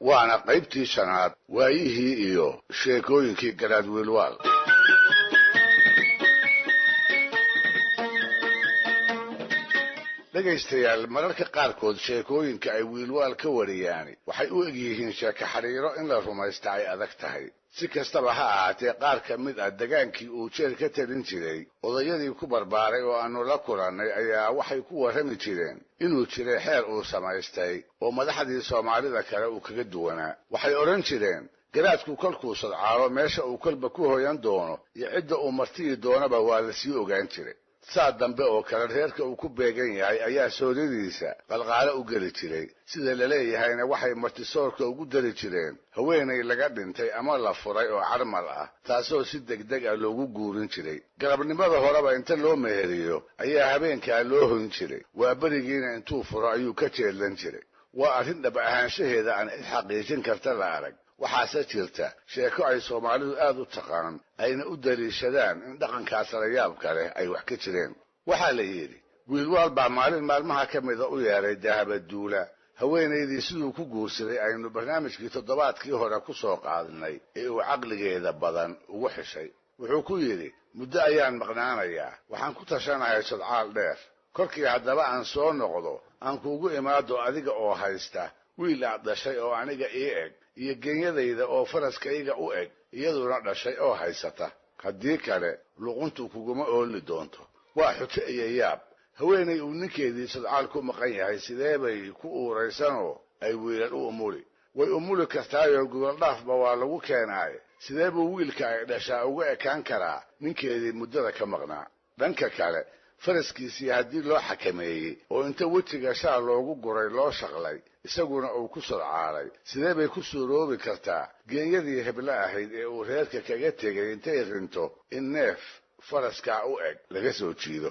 waana qaybtii shanaad waayihii iyo sheekooyinkii garaad wiilwaal. dhegaystayaal, mararka qaarkood sheekooyinka ay wiilwaal ka wariyaan waxay u egyihiin sheeko xariiro in la rumaysta ay adag tahay. si kastaba ha ahaatee, qaar ka mid ah degaankii uu jeel ka talin jiray odayadii ku barbaaray oo aanu la kulannay ayaa waxay ku warrami jireen inuu jiray xeer uu samaystay oo madaxdii soomaalida kale uu kaga duwanaa. waxay odhan jireen garaadku kolkuu sadcaalo meesha uu kolba ku hoyan doono iyo cidda uu martiyi doonaba waa la sii ogaan jiray. saa dambe oo kale reerka uu ku beegan yahay ayaa sooridiisa qalqaalo u geli jiray. sida la leeyahayna waxay martisoorka ugu dari jireen haweenay laga dhintay ama la furay oo carmal ah, taasoo si degdeg ah loogu guurin jiray. galabnimada horeba inta loo meheriyo ayaa habeenkaa loo hoyn jiray. waa berigiina intuu furo ayuu ka jeedlan jiray. waa arrin dhab ahaanshaheeda aan cid xaqiijin karta la arag. waxaase jirta sheeko ay soomaalidu aad u taqaan ayna u daliishadaan in dhaqankaas layaabka leh ay wax ka jireen. waxaa la yidhi wiilwaal baa maalin maalmaha ka mida u yeedhay dahabaduula, haweenaydii siduu ku guursaday aynu barnaamijkii toddobaadkii hore ku soo qaadnay ee uu caqligeeda badan ugu xishay. wuxuu ku yidhi muddo ayaan maqnaanayaa, waxaan ku tashanahay sodcaal dheer. kolkii haddaba aan soo noqdo aan kuugu imaado adiga oo haysta wiil aad dhashay oo aniga ii eg iyo genyadayda oo faraskayga u eg iyaduna dhashay oo haysata. haddii kale luquntu kuguma ooli doonto. waa xujo iyo yaab. haweenay uu ninkeedii sodcaal ku maqan yahay sidee bay ku uuraysanoo ay wiilal u umuli? way umuli kartaayoo gogoldhaafba waa lagu keenaaye sidee buu wiilka ay dhashaa uga ekaan karaa ninkeedii muddada ka maqnaa? dhanka kale faraskiisii haddii loo xakameeyey oo inta wejiga shaal loogu guray loo shaqlay isaguna uu ku sodcaalay, sidee bay ku suuroobi kartaa geenyadii hebla ahayd ee uu reerka kaga tegay intay rinto in neef faraskaa u eg laga soo jiido?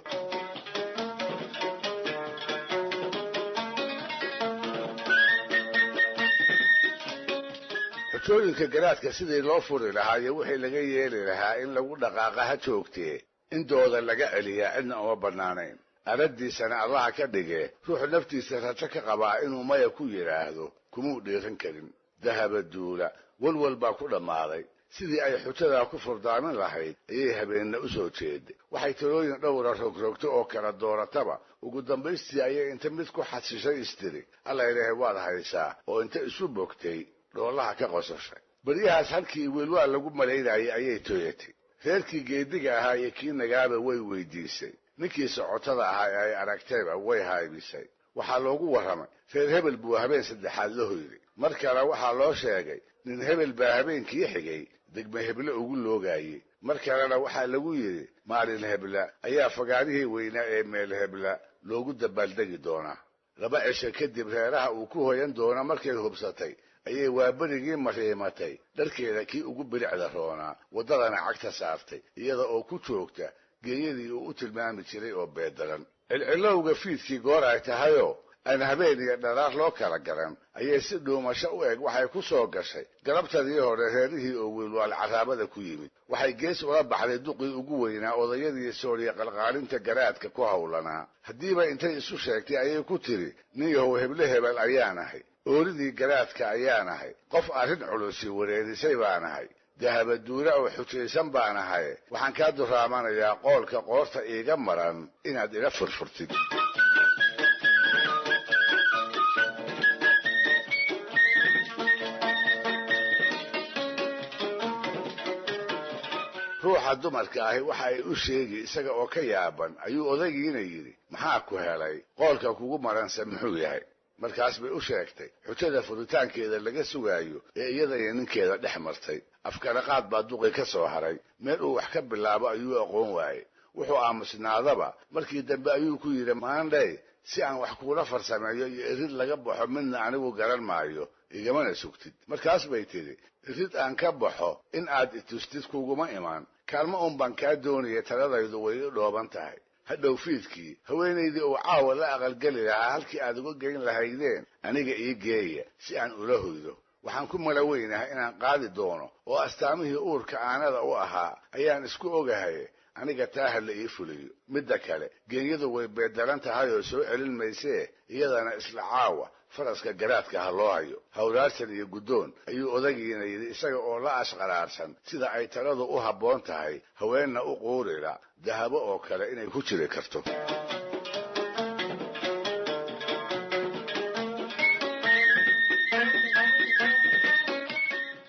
xujooyinka garaadka sidii loo furi lahaa iyo wixii laga yeeli lahaa in lagu dhaqaaqa ha joogtee in dooda laga celiyaa cidna uma bannaanayn. aragdiisana allaha ka dhige ruuxu naftiisa rajo ka qabaa inuu maya ku yidhaahdo kumuu dhiiran karin. dahabaduula walwal baa ku dhammaaday. sidii ay xujadaa ku furdaamin lahayd ayay habeenna u soo jeeday. waxay talooyin dhowra rogrogto oo kala doorataba ugu dambaystii ayay inta mid ku xasishay istiri alla ilaahay waad haysaa oo inta isu bogtay dhoolaha ka qosashay. baryahaas halkii wiilwaal lagu malaynayay ayay tooyatay. reerkii geediga ahaa iyo kii nagaaba way weydiisay. ninkii socotada ahaa ee ay aragtayba way haybisay. waxaa loogu warramay reer hebel buu habeen saddexaad la hoyday. mar kale waxaa loo sheegay nin hebel baa habeenkii xigay degme heble ugu loogaayey. mar kalena waxaa lagu yidhi maalin hebla ayaa fagaarihii weynaa ee meel hebla loogu dabaaldegi doonaa. 2 cisho kadib reeraha uu ku hoyan doono markay hubsatay ayay waaberigii mariimatay dharkeeda kii ugu bilicda roonaa, waddadana cagta saartay iyada oo ku joogta geeyadii uu u tilmaami jiray oo beedaran. cilcilowga fiidkii goor ay tahayoo aan habeen iyo dharaar loo kala garan ayay si dhuumasho u eg waxay ku soo gashay galabtadii hore reerihii oo wiilwaal carraabada ku yimid. waxay gees ula baxday duqii ugu weynaa odayadii sooriya qalqaalinta garaadka ku hawlanaa. haddiiba intay isu sheegtay ayay ku tidhi nin yahow heble hebel ayaan ahay, ooridii garaadka ayaan ahay, qof arrin culusi wareerisay baan ahay, dahabaduula oo xujaysan baan ahay. waxaan kaa duraamanayaa qoolka qoorta iiga maran inaad ila furfurtid. ruuxa dumarka ahi waxa ay u sheegi isaga oo ka yaaban ayuu odaygiina yidhi maxaa ku helay? qoolka kugu maranse muxuu yahay? markaas bay u sheegtay xujada furitaankeeda laga sugaayo ee iyada iyo ninkeeda dhex martay. afkaraqaad baa duqi ka soo haray. meel uu wax ka bilaabo ayuu aqoon waayey. wuxuu aamusnaadaba markii dambe ayuu ku yidhi maandhay si aan wax kuula farsameeyo iyo irid laga baxo midna anigu garan maayo, igamana sugtid. markaas bay tidhi irid aan ka baxo in aad itustid kuguma imaan, kaalmo un baan kaa doonaya, taladaydu way i dhooban tahay. hadhow fiidkii haweenaydii uu caawa la aqalgeli lahaa halkii aad uga geyn lahaydeen aniga ii geeya si aan ula hoydo. waxaan ku mala weynahay inaan qaadi doono oo astaamihii uurka aanada u ahaa ayaan isku ogahay. aniga taa ha la ii fuliyo. midda kale geenyadu way beedaran tahay oo soo celin maysee iyadana isla caawa faraska garaadka ha loo hayo hawraarsan iyo guddoon ayuu odagiina yidhi isaga oo la ashqaraarsan sida ay taladu u habboon tahay haweenna u quurila dahabo oo kale inay ku jiri karto.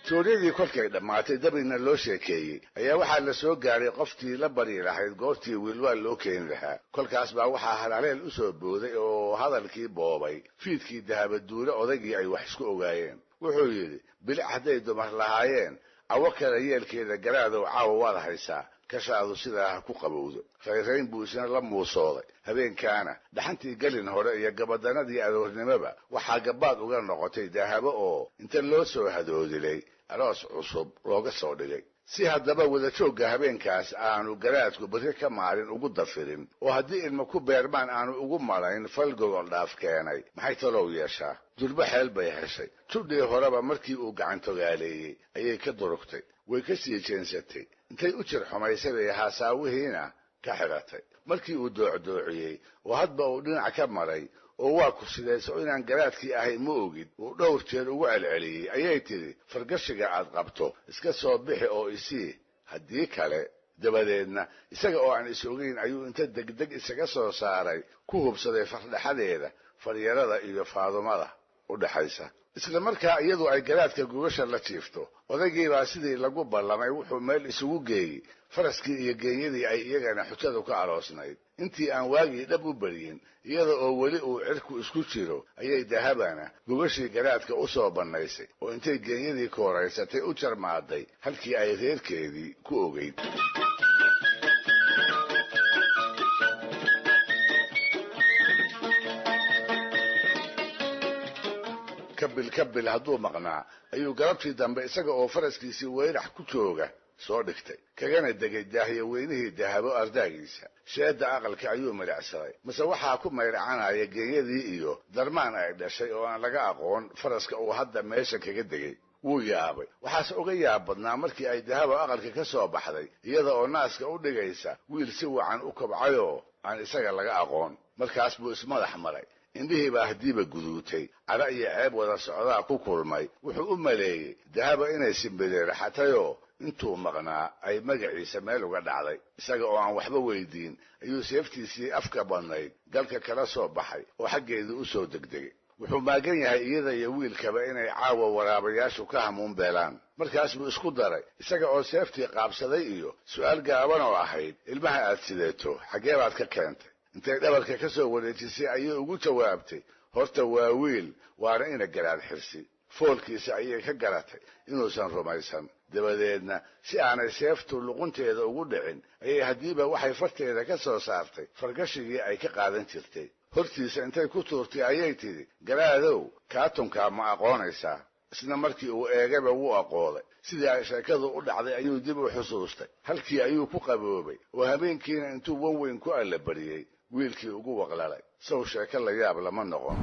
suuryadii kolkay dhammaatay dabina loo sheekeeyey ayaa waxaa la soo gaaray qoftii la bari lahayd goortii wiilwaal loo keeni lahaa. kolkaas baa waxaa halhaleel u soo booday oo hadalkii boobay fiidkii dahabaduule odaygii ay wax isku ogaayeen. wuxuu yidhi bilic hadday dumar lahaayeen cawo kale yeelkeeda garaadow caawa waad haysaa kashaadu sidaa ha ku qabowdo. rayrayn buu isna la muusooday. habeenkaana dhaxantii gelin hore iyo gabadanadii aroornimoba waxaa gabaad uga noqotay dahabo oo inta loo soo hadoodilay aroos cusub looga soo dhigay. si haddaba wada joogga habeenkaas aanu garaadku berri ka maalin ugu dafirin oo haddii ilma ku beermaan aanu ugu malayn fal gogol dhaaf keenay maxay talow yeeshaa. durbo xeel bay heshay. judhii horeba markii uu gacantogaaleeyey ayay ka durugtay. way ka sii jeensatay. intay u jir xumaysay bay haasaawihiina ka xiratay. markii uu doocdoociyey oo hadba uu dhinac ka maray oo waa ku sidayso inaan garaadkii ahay ma ogid uu dhowr jeer ugu celceliyey ayay tidhi fargashiga aad qabto iska soo bixi oo isii haddii kale. dabadeedna isaga oo aan is ogeyn ayuu inta degdeg isaga soo saaray ku hubsaday fardhaxadeeda faryarada iyo faadumada u dhaxaysa. isla markaa iyadu ay garaadka gogasha la jiifto odaygii baa sidii lagu ballamay wuxuu meel isugu geeyey faraskii iyo geeyadii ay iyagana xujadu ka aroosnayd. intii aan waagii dhab u beryin iyada oo weli uu cirku isku jiro ayay dahabana gogashii garaadka u soo bannaysay oo intay geeyadii kooraysatay u jarmaaday halkii ay reerkeedii ku ogeyd. kabil hadduu maqnaa ayuu galabtii dambe isaga oo faraskiisii weyrax ku jooga soo dhigtay kagana degay daahiyo weynihii dahabo ardaagiisa. sheedda aqalka ayuu milicsaday mase waxaa ku mayracanaya geeyadii iyo darmaan ay dhashay oo aan laga aqoon faraska uu hadda meesha kaga degay. wuu yaabay. waxaase uga yaab badnaa markii ay dahabo aqalka ka soo baxday iyada oo naaska u dhigaysa wiil si wacan u kobcayoo aan isaga laga aqoon. markaas buu ismadax maray. indhihii baa hadiiba guduutay. cadho iyo ceeb wada socdaa ku kulmay. wuxuu u maleeyey dahaba inay simbireeraxatayoo intuu maqnaa ay magaciisa meel uga dhacday. isaga oo aan waxba weydiin ayuu seeftiisii afka badnayd galka kala soo baxay oo xaggeedii u soo degdegay. wuxuu maagan yahay iyada iyo wiilkaba inay caawa waraabayaashu ka hamuun beelaan. markaas buu isku daray isaga oo seeftii qaabsaday iyo su'aal gaaban oo ahayd ilmaha aad sideeto xaggee baad ka keentay. intay dhabarka ka soo wareejisay ayay ugu jawaabtay horta waa wiil waana ina garaad xirsi. foolkiisa ayay ka garatay inuusan rumaysan. dabadeedna si aanay seeftu luqunteeda ugu dhicin ayay haddiiba waxay farteeda ka soo saartay fargashigii ay ka qaadan jirtay. hortiisa intay ku tuurtay ayay tidhi garaadow kaatunkaa ma aqoonaysaa. isna markii uu eegaba wuu aqooday. sidii ay sheekadu u dhacday ayuu dib u xusuustay. halkii ayuu ku qaboobay oo habeenkiina intuu wan weyn ku allabariyey wiilkii ugu waqlalay. sow sheeko la yaab lama noqon.